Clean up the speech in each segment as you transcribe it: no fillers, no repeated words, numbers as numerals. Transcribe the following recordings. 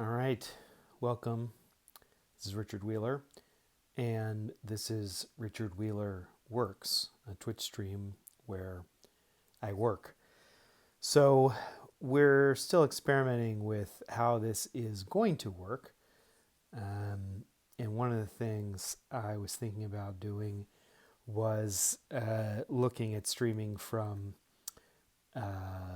All right, welcome. This is Richard Wheeler, and this is Richard Wheeler Works, a Twitch stream where I work. So, we're still experimenting with how this is going to work. And one of the things I was thinking about doing was looking at streaming from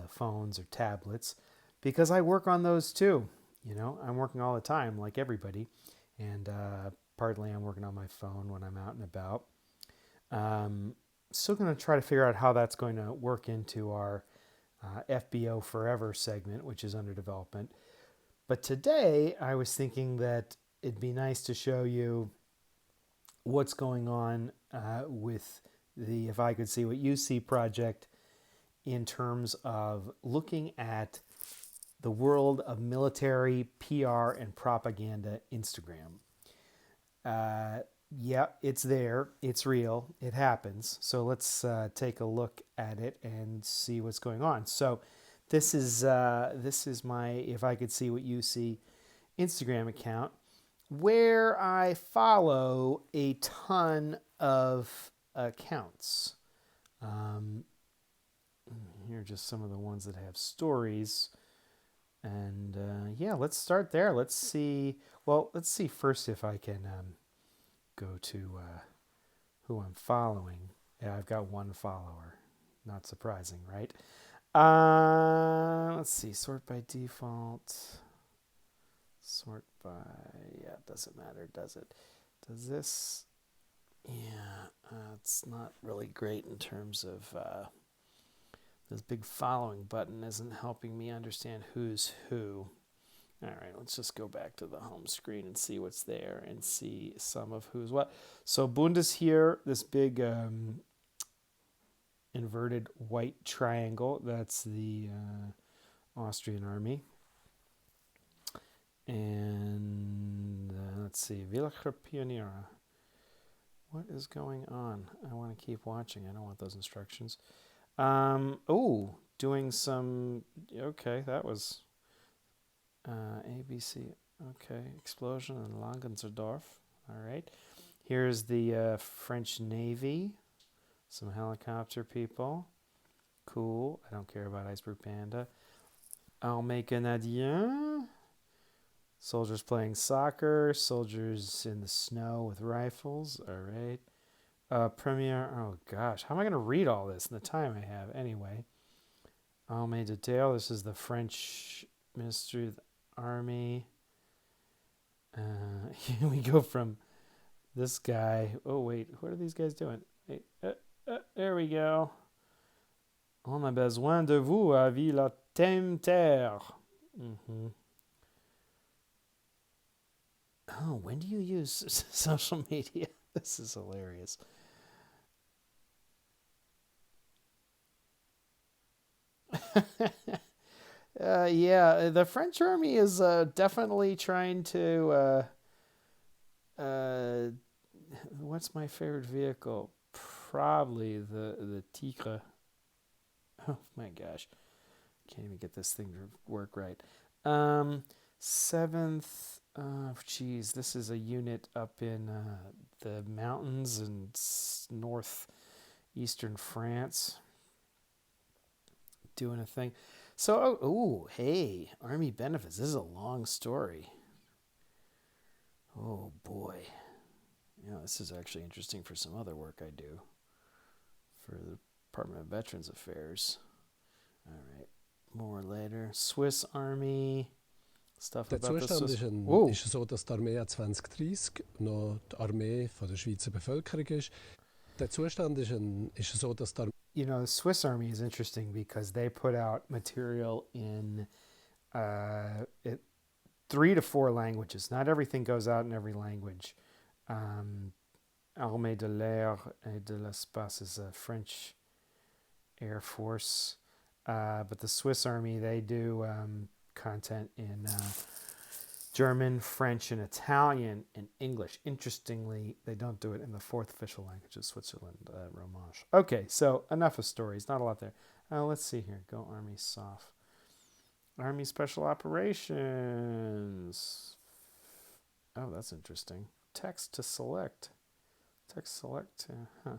phones or tablets because I work on those too. I'm working all the time like everybody, and partly I'm working on my phone when I'm out and about. Still going to try to figure out how that's going to work into our Ep04 segment, which is under development. But today I was thinking that it'd be nice to show you what's going on with the If I Could See What You See project in terms of looking at the world of military PR and propaganda Instagram. Yeah, it's there. It's real. It happens. So let's take a look at it and see what's going on. So this is my If I Could See What You See Instagram account, where I follow a ton of accounts. Here are just some of the ones that have stories. And yeah, let's start there. Let's see. Well, let's see first if I can go to who I'm following. Yeah, I've got one follower. Not surprising, right? Let's see. Sort by default. Sort by. Yeah, it doesn't matter, does it? Does this? Yeah, it's not really great in terms of. This big following button isn't helping me understand who's who. All right, let's just go back to the home screen and see what's there and see some of who's what. So Bundes here, this big inverted white triangle, that's the Austrian army. And let's see, Villacher Pioniera. What is going on? I want to keep watching. I don't want those instructions. Doing some. Okay, that was ABC. Okay, explosion in Langenzeldorf. All right. Here's the French Navy. Some helicopter people. Cool. I don't care about Iceberg Panda. Armée Canadien. Soldiers playing soccer. Soldiers in the snow with rifles. All right. Premiere. Oh gosh, how am I going to read all this in the time I have? Anyway, Armée de Terre. This is the French Ministry of the Army. Here we go from this guy. Oh wait, what are these guys doing? Hey, there we go. On a besoin de vous à Ville Terre. Mm-hmm. Oh, when do you use social media? This is hilarious. Yeah, the French army is definitely trying to. What's my favorite vehicle? Probably the Tigre. Oh my gosh, can't even get this thing to work right. Seventh. Geez, this is a unit up in the mountains in northeastern France, doing a thing. So, hey, Army benefits. This is a long story. Oh boy. Yeah, this is actually interesting for some other work I do for the Department of Veterans Affairs. All right, more later. Swiss Army. Stuff Der about the Zustand Swiss. ist so, dass die Armee 2030 noch die Armee von der Schweizer Bevölkerung ist. Der Zustand ist so, dass die Armee The Swiss Army is interesting because they put out material in 3 to 4 languages. Not everything goes out in every language. Armée de l'air et de l'espace is a French Air Force. But the Swiss Army, they do content in German, French, and Italian, and English. Interestingly, they don't do it in the 4th official language of Switzerland, Romanche. Okay, so enough of stories. Not a lot there. Let's see here. Go Army Soft. Army Special Operations. Oh, that's interesting. Text to select. Text select. Huh.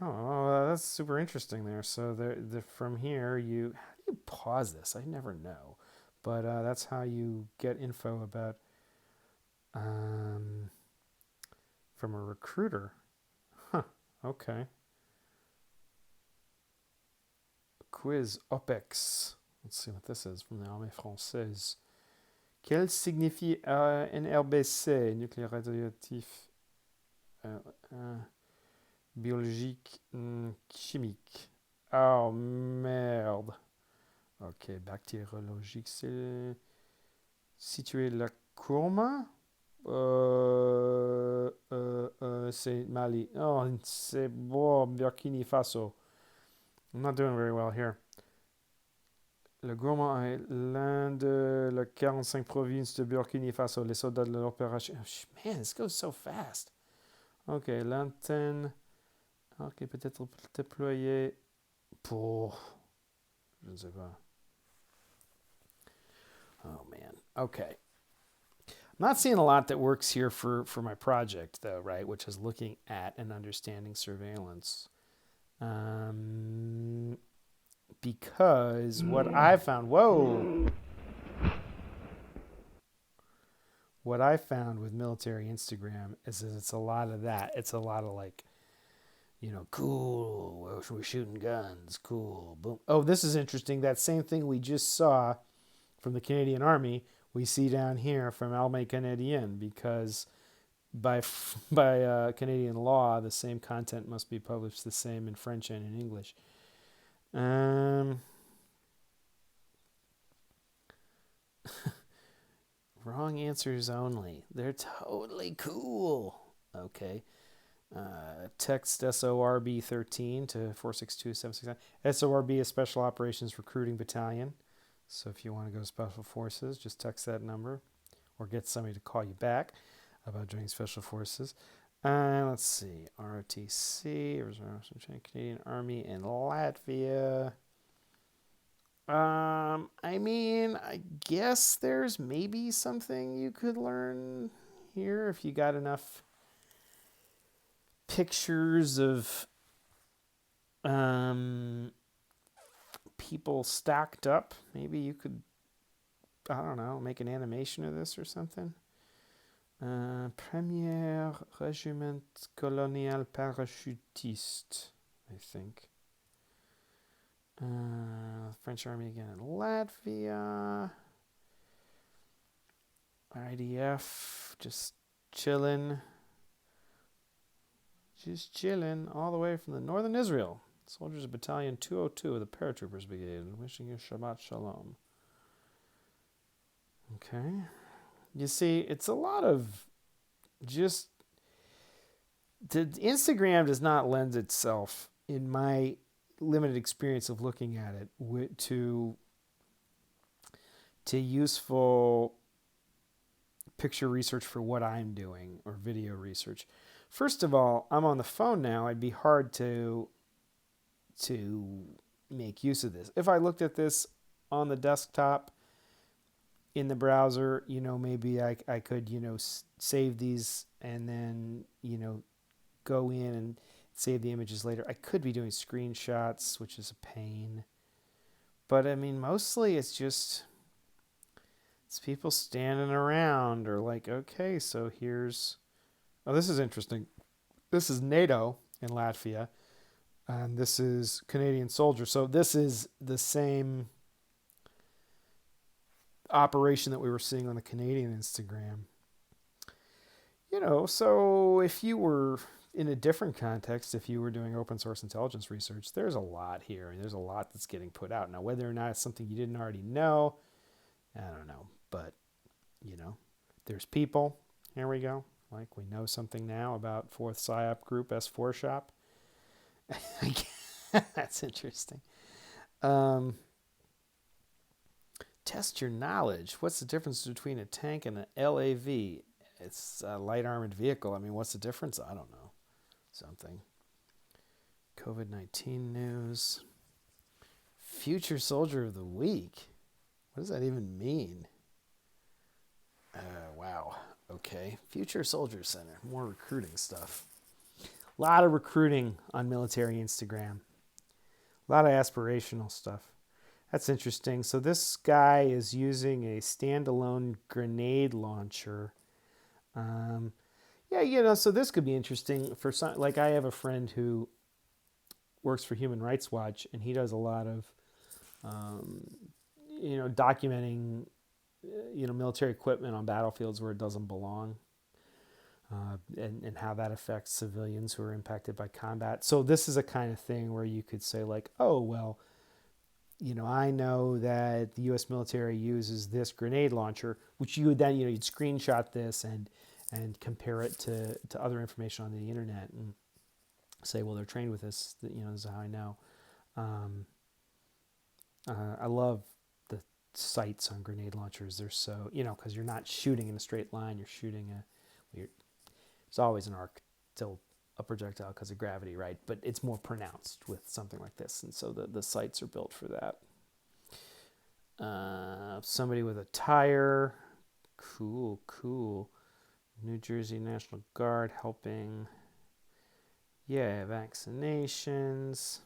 Oh, well, that's super interesting there. So from here, how do you pause this? I never know. But that's how you get info about um, from a recruiter. Huh. Okay. Quiz OPEX. Let's see what this is from the Armée Française. Quel signifie NRBC, nucléaire radioactif, biologique, chimique? Oh merde. Ok, bactériologique, c'est situé la Courma. C'est Mali. Oh, c'est bon, Burkina Faso. I'm not doing very well here. Le Gourmand est l'un de les 45 provinces de Burkina Faso. Les soldats de l'opération. Oh, man, this goes so fast. Ok, l'antenne. Ok, peut-être déployée pour. Je ne sais pas. Oh, man. Okay. I'm not seeing a lot that works here for my project, though, right? Which is looking at and understanding surveillance. Because what I found, what I found with military Instagram is that it's a lot of that. It's a lot of like, cool, we're shooting guns, cool, boom. Oh, this is interesting. That same thing we just saw from the Canadian Army, we see down here from Armée Canadienne, because by Canadian law, the same content must be published the same in French and in English. Wrong answers only. They're totally cool. Okay. Text SORB 13 to 462769. SORB is Special Operations Recruiting Battalion. So if you want to go to Special Forces, just text that number or get somebody to call you back about joining Special Forces. Let's see. ROTC, Canadian Army in Latvia. I guess there's maybe something you could learn here if you got enough pictures of people stacked up. Maybe you could, I don't know, make an animation of this or something. Premier Régiment Colonial Parachutiste, I think. French Army again in Latvia. IDF, just chilling. Just chilling all the way from the northern Israel. Soldiers of Battalion 202 of the Paratroopers Brigade, wishing you Shabbat Shalom. Okay. You see, it's a lot of just... The Instagram does not lend itself, in my limited experience of looking at it, to useful picture research for what I'm doing, or video research. First of all, I'm on the phone now. It'd be hard to make use of this. If I looked at this on the desktop in the browser, maybe I could, save these and then, go in and save the images later. I could be doing screenshots, which is a pain. But mostly it's people standing around, or like, okay, so here's... Oh, this is interesting. This is NATO in Latvia, and this is Canadian soldiers. So this is the same operation that we were seeing on the Canadian Instagram. So if you were in a different context, if you were doing open source intelligence research, there's a lot here, and there's a lot that's getting put out. Now, whether or not it's something you didn't already know, I don't know. But, there's people. Here we go. Like, we know something now about 4th PSYOP Group S4 Shop. That's interesting. Test your knowledge. What's the difference between a tank and an LAV? It's a light armored vehicle. What's the difference? I don't know. Something. COVID-19 news. Future Soldier of the Week. What does that even mean? Wow. Okay. Future Soldier Center. More recruiting stuff. A lot of recruiting on military Instagram. A lot of aspirational stuff. That's interesting. So this guy is using a standalone grenade launcher. Yeah, so this could be interesting for some. Like I have a friend who works for Human Rights Watch, and he does a lot of, documenting, military equipment on battlefields where it doesn't belong, and how that affects civilians who are impacted by combat. So this is a kind of thing where you could say like, oh well, I know that the U.S. military uses this grenade launcher, which you would then, you'd screenshot this and compare it to other information on the internet and say, well, they're trained with this. This is how I know. I love the sights on grenade launchers. They're so, because you're not shooting in a straight line. You're shooting there's always an arc till a projectile because of gravity, right? But it's more pronounced with something like this, and so the sights are built for that. Somebody with a tire, cool. New Jersey National Guard helping. Yeah, vaccinations.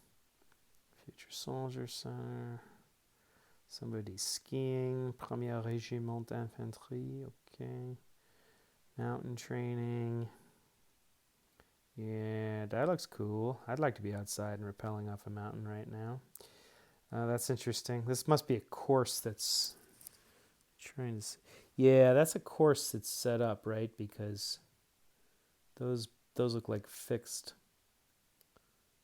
Future Soldier Center. Somebody skiing. Premier Régiment d'Infanterie. Okay. Mountain training. Yeah, that looks cool. I'd like to be outside and rappelling off a mountain right now. That's interesting. This must be a course that's trying to. Yeah, that's a course that's set up, right? Because those look like fixed.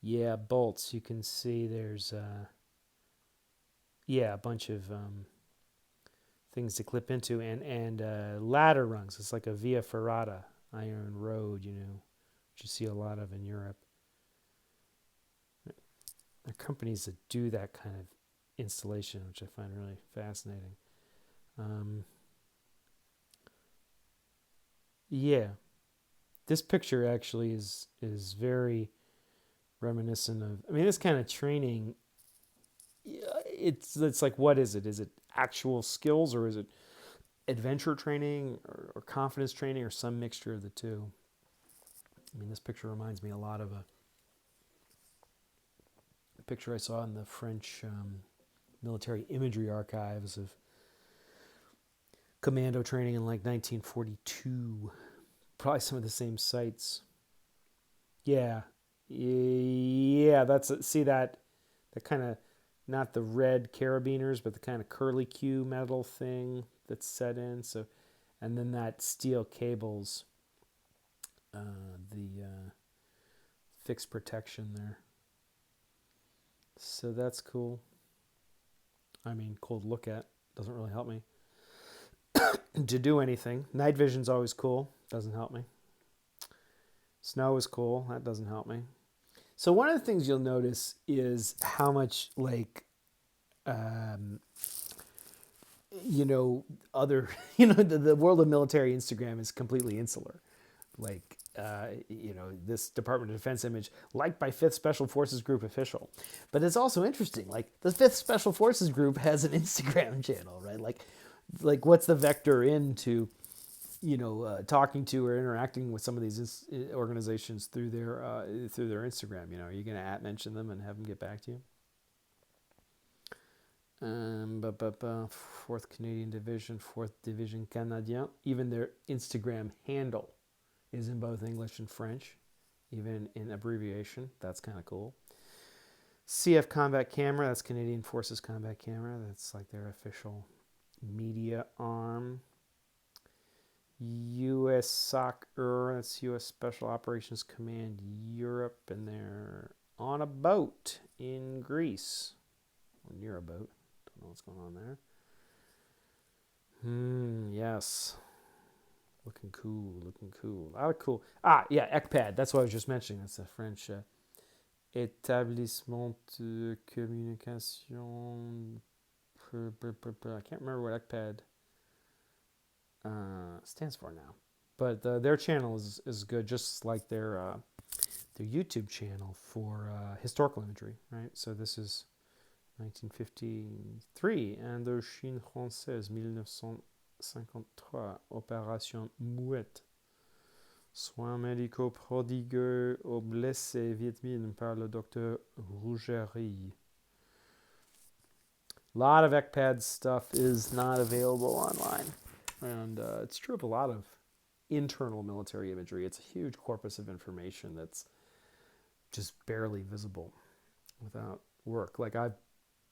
Yeah, bolts. You can see there's a bunch of things to clip into, and ladder rungs. It's like a via ferrata, iron road, which you see a lot of in Europe. There are companies that do that kind of installation, which I find really fascinating. Yeah, this picture actually is very reminiscent of. I mean, this kind of training. It's like, what is it? Is it actual skills, or is it adventure training, or confidence training, or some mixture of the two? I mean, this picture reminds me a lot of a picture I saw in the French military imagery archives of commando training in like 1942. Probably some of the same sites. Yeah, that's see that kind of, not the red carabiners, but the kind of curly Q metal thing that's set in. So, and then that steel cables, the fixed protection there. So that's cool. I mean, cool to look at. Doesn't really help me to do anything. Night vision's always cool. Doesn't help me. Snow is cool. That doesn't help me. So one of the things you'll notice is how much other, the world of military Instagram is completely insular. Like, this Department of Defense image, liked by 5th Special Forces Group official. But it's also interesting, like, the 5th Special Forces Group has an Instagram channel, right? Like what's the vector into, talking to or interacting with some of these organizations through their Instagram? Are you going to mention them and have them get back to you? 4th Canadian Division, 4th Division Canadien. Even their Instagram handle is in both English and French, even in abbreviation. That's kind of cool. CF Combat Camera, that's Canadian Forces Combat Camera. That's like their official media arm. U.S. SOC, that's U.S. Special Operations Command Europe, and they're on a boat in Greece, or near a boat. Don't know what's going on there. Yes. Looking cool. A lot of cool. ECPAD. That's what I was just mentioning. That's a French établissement de communication. I can't remember what ECPAD stands for now. But their channel is good, just like their YouTube channel for historical imagery, right? So this is 1953, Indochine française, 1953, Opération Mouette. Soins médicaux prodigués aux blessés Viet Minh par le docteur Rougerie. A lot of ECPAD stuff is not available online. And it's true of a lot of internal military imagery. It's a huge corpus of information that's just barely visible without work. Like, I've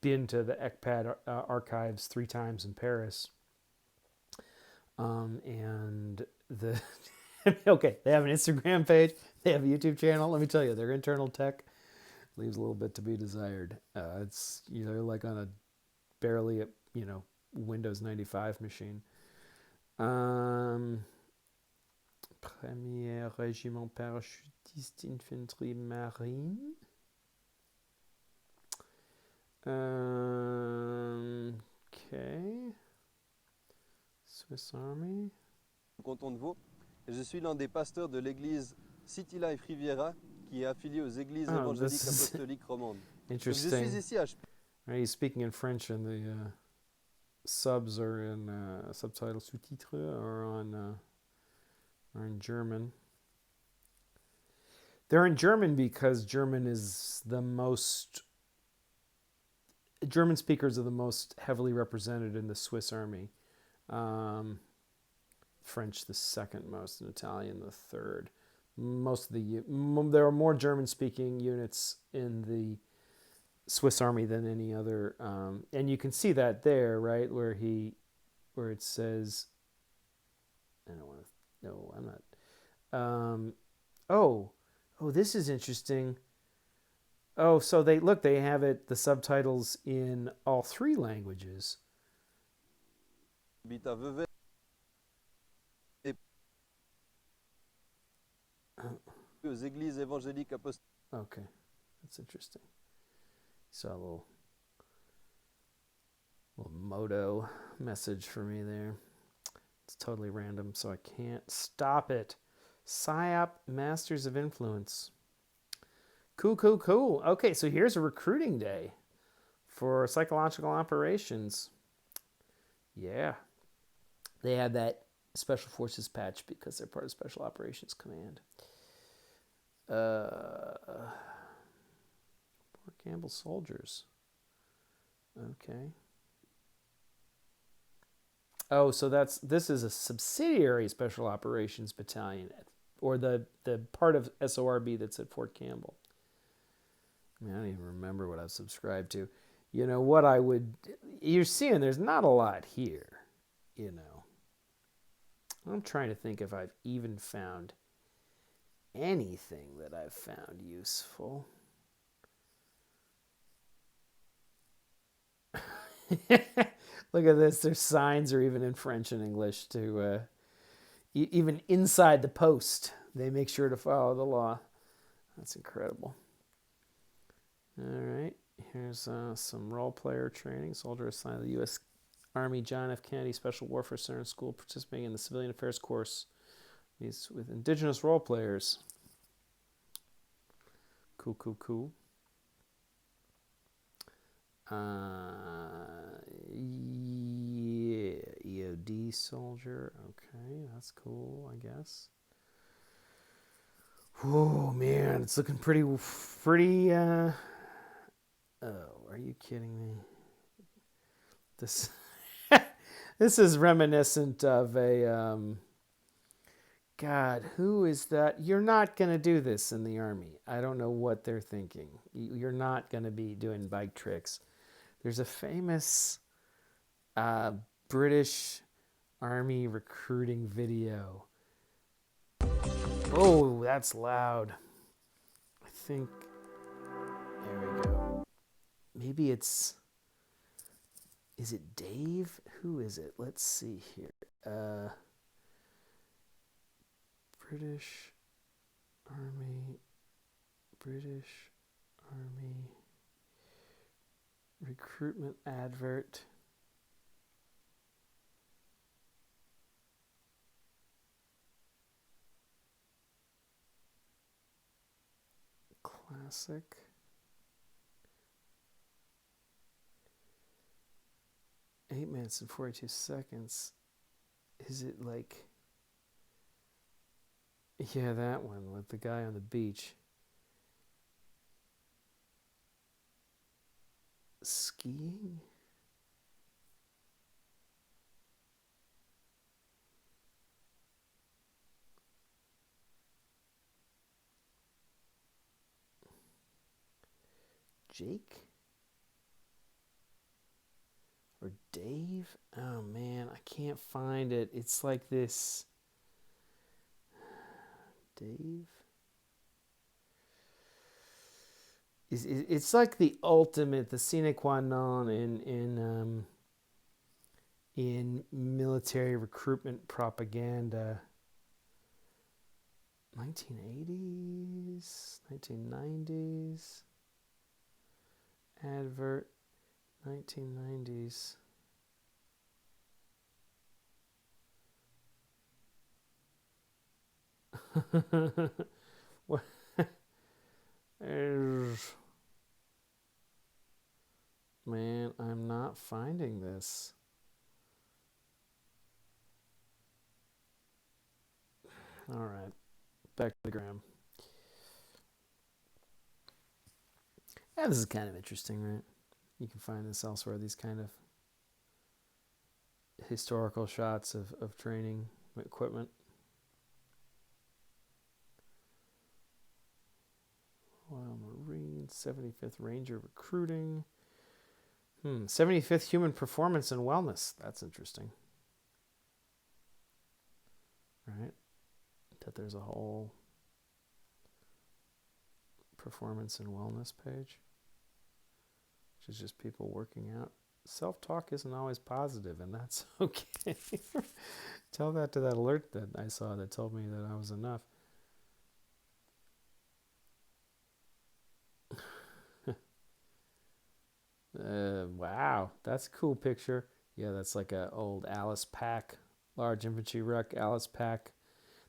been to the ECPAD archives 3 times in Paris. And the okay, they have an Instagram page, they have a YouTube channel. Let me tell you, their internal tech leaves a little bit to be desired. It's, you know, like on a barely, you know, Windows 95 machine. Premier Régiment Parachutiste Infanterie Marine. Okay. Swiss Army. Canton de Vaud. Et je suis l'un des pasteurs de l'église City Life Riviera qui est affiliée aux églises évangéliques apostoliques romandes. Interesting. Donc je suis ici à Right, he's speaking in French, and the subs are in subtitle sous-titres are in German. They're in German because German speakers are the most heavily represented in the Swiss army. French the second most, and Italian the third. There are more German-speaking units in the Swiss army than any other, and you can see that there, right, where it says, I don't want to. No, I'm not. Oh, this is interesting. Oh, so they have the subtitles in all 3 languages. Habite à Vevey et aux églises évangéliques apostoliques. Okay, that's interesting. So a little moto message for me there. It's totally random, so I can't stop it. PSYOP Masters of Influence. Cool. Okay, so here's a recruiting day for psychological operations. Yeah. They have that Special Forces patch because they're part of Special Operations Command. Fort Campbell soldiers. Okay. Oh, so this is a subsidiary Special Operations Battalion, or the part of SORB that's at Fort Campbell. I mean, I don't even remember what I've subscribed to. You know, you're seeing there's not a lot here, you know. I'm trying to think if I've even found anything that I've found useful. Look at this. Their signs are even in French and English to even inside the post. They make sure to follow the law. That's incredible. All right. Here's some role player training. Soldier assigned to the U.S. Army John F. Kennedy Special Warfare Center School, participating in the Civilian Affairs course. He's with indigenous role players. Cool. Yeah, EOD soldier. Okay, that's cool, I guess. Oh man, it's looking pretty. Oh, are you kidding me? This this is reminiscent of a God, who is that? You're not going to do this in the Army. I don't know what they're thinking. You're not going to be doing bike tricks. There's a famous British Army recruiting video. Oh, that's loud. I think, there we go. Maybe is it Dave? Who is it? Let's see here. British Army recruitment advert. Classic. 8 minutes and 42 seconds. Is it like... Yeah, that one with the guy on the beach. Skiing? Jake? Or Dave? Oh man, I can't find it. It's like this. Dave? It's like the ultimate, the sine qua non in military recruitment propaganda. 1980s, 1990s, advert, 1990s. What? Man, I'm not finding this. All right, back to the gram. Yeah, this is kind of interesting, right? You can find this elsewhere, these kind of historical shots of training equipment. Royal Marines, 75th Ranger recruiting. 75th Human Performance and Wellness. That's interesting. Right? That there's a whole performance and wellness page, which is just people working out. Self-talk isn't always positive, and that's okay. Tell that to that alert that I saw that told me that I was enough. Wow, that's a cool picture. Yeah, that's like a old Alice Pack, large infantry ruck, Alice Pack.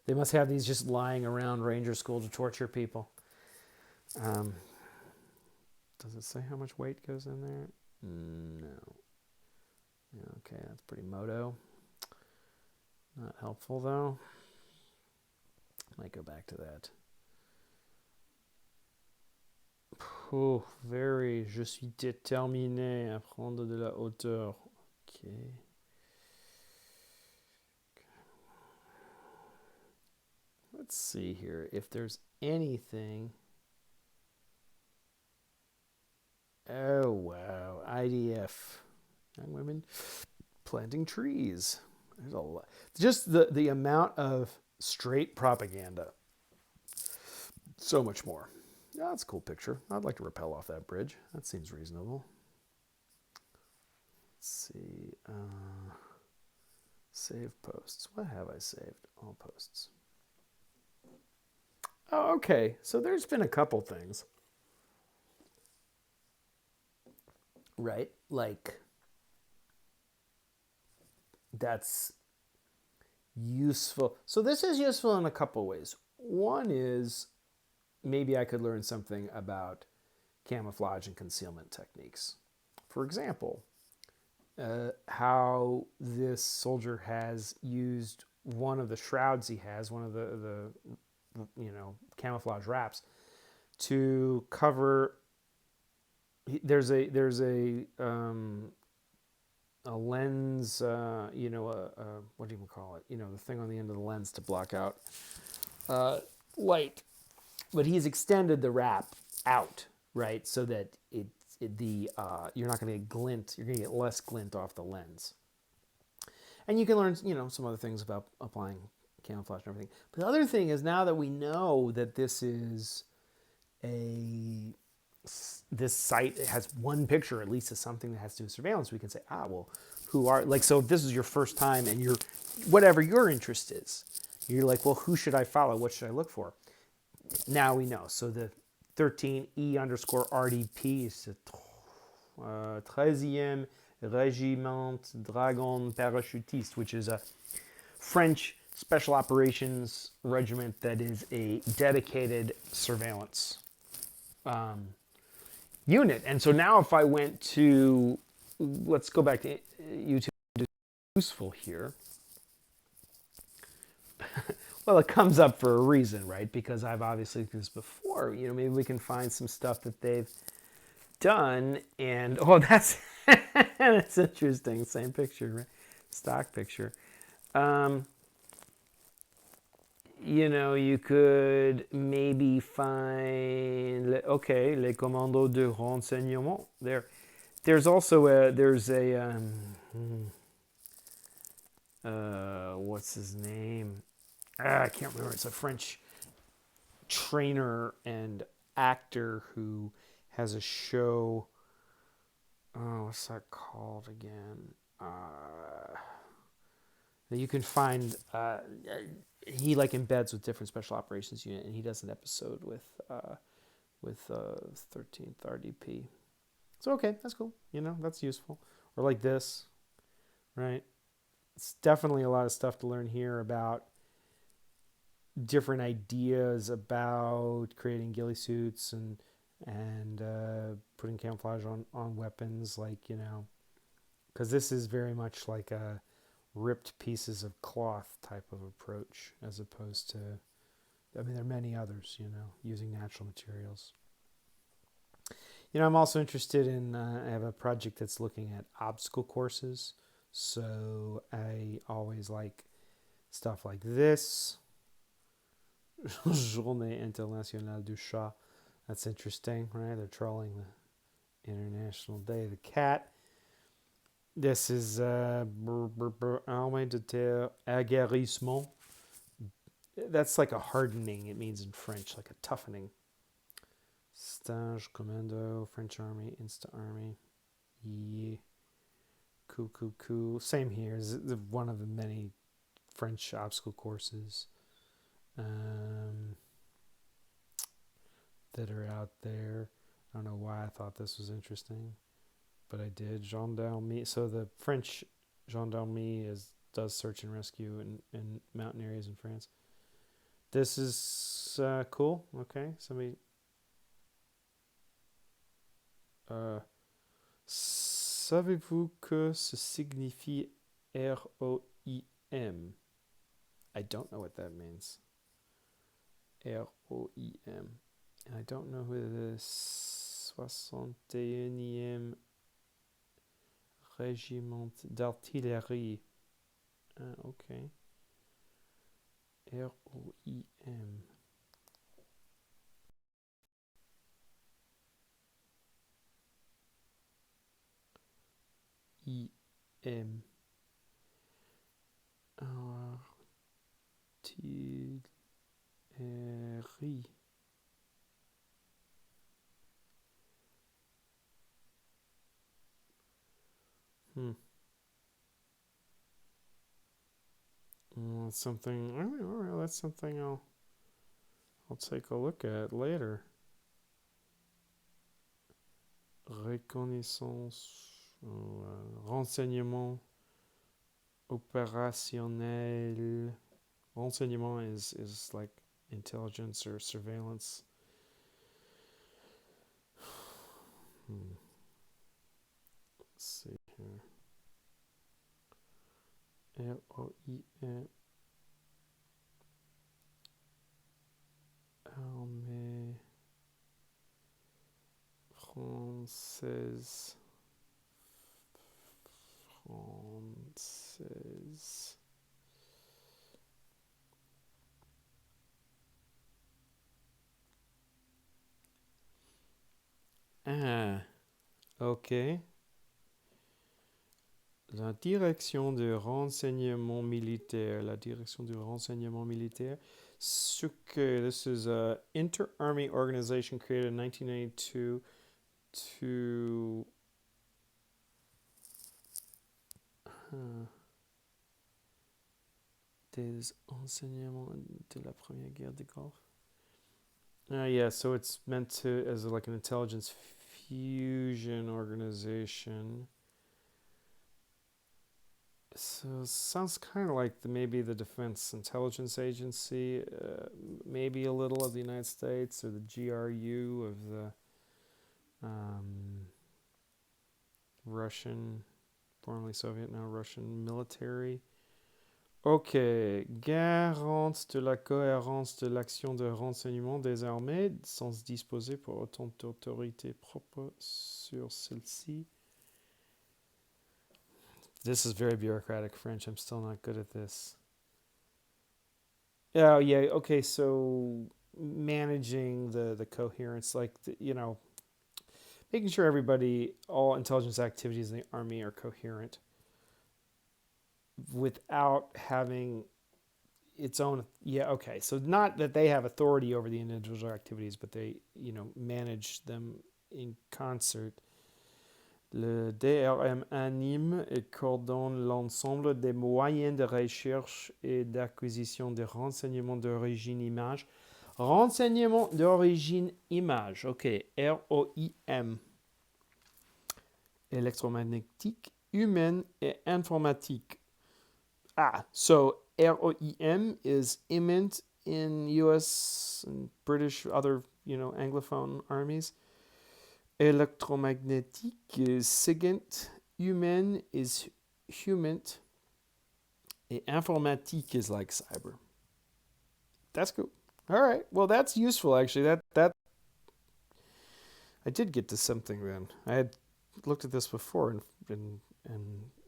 They must have these just lying around Ranger School to torture people. Does it say how much weight goes in there? No. Okay, that's pretty moto. Not helpful though. Might go back to that. Very. Je suis déterminé à prendre de la hauteur. Okay. Let's see here if there's anything. Oh wow, IDF, young women planting trees. There's a lot. Just the amount of straight propaganda. So much more. Yeah, that's a cool picture. I'd like to rappel off that bridge. That seems reasonable. Let's see. Save posts. What have I saved? All posts. Oh, okay. So there's been a couple things. Right? Like, that's useful. So this is useful in a couple ways. One is maybe I could learn something about camouflage and concealment techniques. For example, how this soldier has used one of the shrouds he has, one of the camouflage wraps, to cover. There's a lens, what do you call it? The thing on the end of the lens to block out light. But he's extended the wrap out, right, so that you're not going to get glint. You're going to get less glint off the lens. And you can learn, some other things about applying camouflage and everything. But the other thing is, now that we know that this site has one picture, at least, of something that has to do with surveillance, we can say, so if this is your first time and you're, whatever your interest is, you're like, well, who should I follow? What should I look for? Now we know. So the 13E_RDP is the 13e Régiment Dragon Parachutiste, which is a French special operations regiment that is a dedicated surveillance unit. And so now if I went to let's go back to YouTube. It's useful here. Well, it comes up for a reason, right? Because I've obviously done this before. Maybe we can find some stuff that they've done, and that's that's interesting. Same picture, right? Stock picture. You could maybe find les commandos de renseignement there. There's also what's his name? I can't remember. It's a French trainer and actor who has a show. Oh, what's that called again? You can find. He embeds with different special operations unit, and he does an episode with 13th RDP. So okay, that's cool. That's useful. Or like this, right? It's definitely a lot of stuff to learn here about different ideas about creating ghillie suits and putting camouflage on weapons, because this is very much like a ripped pieces of cloth type of approach, as opposed to, there are many others, using natural materials. I'm also interested in, I have a project that's looking at obstacle courses, so I always like stuff like this. Journée Internationale du Chat. That's interesting, right? They're trolling the International Day of the Cat. This is armée de terre, aguerrissement. That's like a hardening, it means in French, like a toughening. Stage, commando, French Army, Insta Army. Yeah. Cool. Same here. Is one of the many French obstacle courses that are out there. I don't know why I thought this was interesting, but I did. Gendarmerie. So the French gendarmerie does search and rescue in mountain areas in France. This is cool. Okay, somebody. Savez-vous que ce signifie ROIM? I don't know what that means. ROIM. And I don't know who the 61e Régiment d'Artillerie. Okay. ROIM. IM. Artillerie. That's something. All right, that's something I'll take a look at later. Reconnaissance, renseignement opérationnel. Renseignement is like intelligence or surveillance. Let's see here. ROIM. Armée française. Ah, ok. La direction du renseignement militaire. This is a inter-army organization created in 1992 to des enseignements de la Première Guerre du Golfe. Yeah, so it's meant to as like an intelligence fusion organization. So it sounds kind of like maybe the Defense Intelligence Agency, maybe a little of the United States, or the GRU of the Russian, formerly Soviet, now Russian military. Ok, garante de la cohérence de l'action de renseignement des armées sans disposer pour autant d'autorité propre sur celle-ci. This is very bureaucratic French. I'm still not good at this. Oh, yeah, okay, so managing the coherence, like, making sure all intelligence activities in the army are coherent without having its own. Yeah, okay. So not that they have authority over the individual activities, but they, manage them in concert. Le DRM anime et coordonne l'ensemble des moyens de recherche et d'acquisition de renseignements d'origine image. Renseignements d'origine image, ok, ROIM. Électromagnétique, humaine et informatique. So ROEM is imminent in U.S. and British, other, Anglophone armies. Électromagnétique is SIGINT. Human is HUMANT. Et informatique is like cyber. That's cool. All right. Well, that's useful, actually. That I did get to something then. I had looked at this before and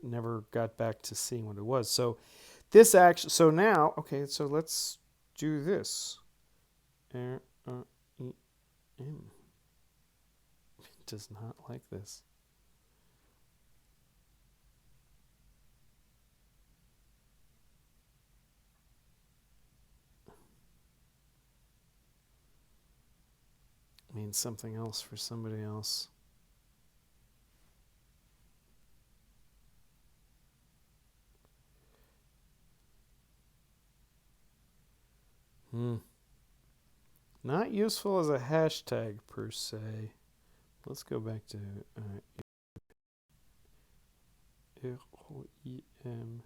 never got back to seeing what it was. So this actually, so now, okay, so let's do this. R-O-E-M. It does not like this. Means something else for somebody else. Not useful as a hashtag per se. Let's go back to ROEM.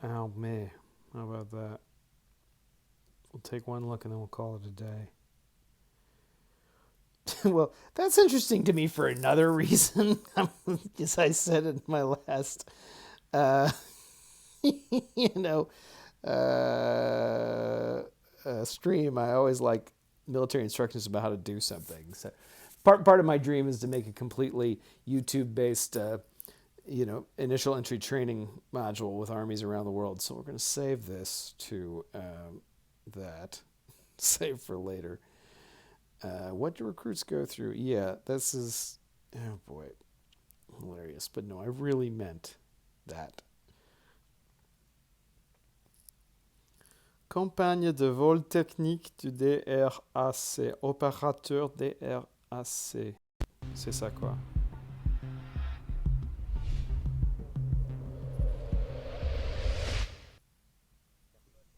Armée. How about that? We'll take one look and then we'll call it a day. Well, that's interesting to me for another reason. As I said in my last, stream, I always like military instructions about how to do something. So part of my dream is to make a completely YouTube-based, initial entry training module with armies around the world. So we're going to save this to that. Save for later. What do recruits go through? Yeah, this is, oh boy, hilarious. But no, I really meant that. Campagne de vol technique du DRAC. Opérateur DRAC. C'est ça quoi?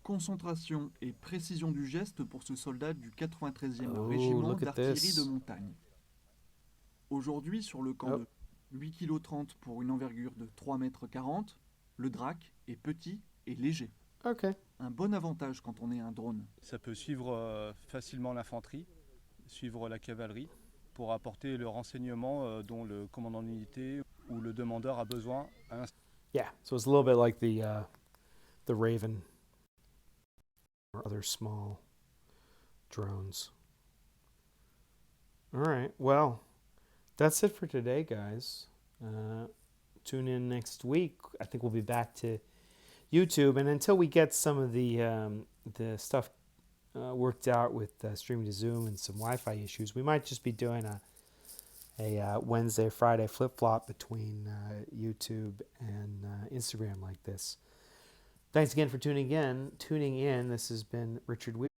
Concentration et précision du geste pour ce soldat du 93e régiment d'artillerie de montagne. Aujourd'hui, sur le camp de 8,30 kg pour une envergure de 3,40 m, le Drac est petit et léger. Okay. Un bon avantage quand on est un drone. Ça peut suivre facilement l'infanterie, suivre la cavalerie, pour apporter le renseignement dont le commandant d'unité ou le demandeur a besoin à l'instant. Yeah, so it's a little bit like the Raven or other small drones. All right, well, that's it for today, guys. Tune in next week. I think we'll be back to YouTube, and until we get some of the stuff worked out with streaming to Zoom and some Wi-Fi issues, we might just be doing a Wednesday, Friday flip-flop between YouTube and Instagram like this. Thanks again for tuning in. This has been Richard Wheat.